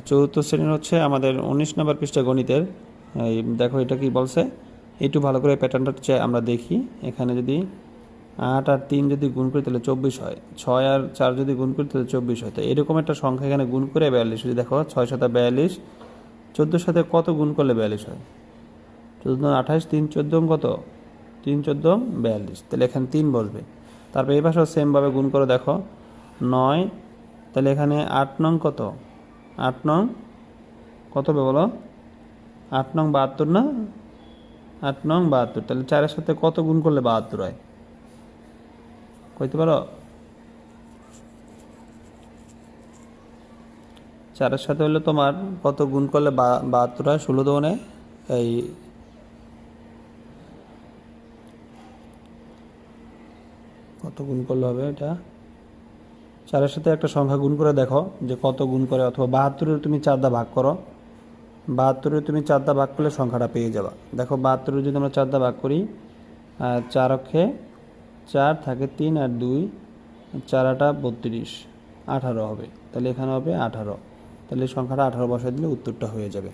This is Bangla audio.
চতুর্থ শ্রেণীর হচ্ছে আমাদের 19 নম্বর পৃষ্ঠা গণিতের। এই দেখো এটা কি বলছে, একটু ভালো করে প্যাটার্নটা আমরা দেখি। এখানে যদি 8 আর 3 যদি গুণ করি তাহলে 24 হয়, 6 আর 4 যদি গুণ করি তাহলে 24 হয়। তো এরকম একটা সংখ্যা এখানে গুণ করে 42, যদি দেখো 6 সাথে 42, 14 সাথে কত গুণ করলে 42 হয়? 14 28, 3 14 কত? 3 14 42, তাহলে এখানে 3 বসবে। তারপর এই পাশেও সেমভাবে গুণ করে দেখো 9, তাহলে এখানে 8 নং কত? 8 নং কত হবে বলো? 8 নং 72 না? 8 নং 72, তাহলে 4-এর সাথে কত গুণ করলে 72 হয়? কইতে পারো? 4-এর সাথে হলে তোমার কত গুণ করলে 72 হয়? 16 দোকানে এই কত গুণ করলে হবে এটা? 4-এর সাথে একটা সংখ্যা গুণ করে দেখো যে কত গুণ করে, অথবা 72-এর তুমি 4 দা ভাগ করো। 72-এর তুমি 4 দা ভাগ করলে সংখ্যাটা পেয়ে যাবা। দেখো 72-এর যদি আমরা 4 দা ভাগ করি, 4 অক্ষে 4 থাকে 3 আর 2, 4 8 32, 18 হবে। তাহলে এখানে হবে 18, তাহলে সংখ্যাটা 18 বসাই দিলে উত্তরটা হয়ে যাবে।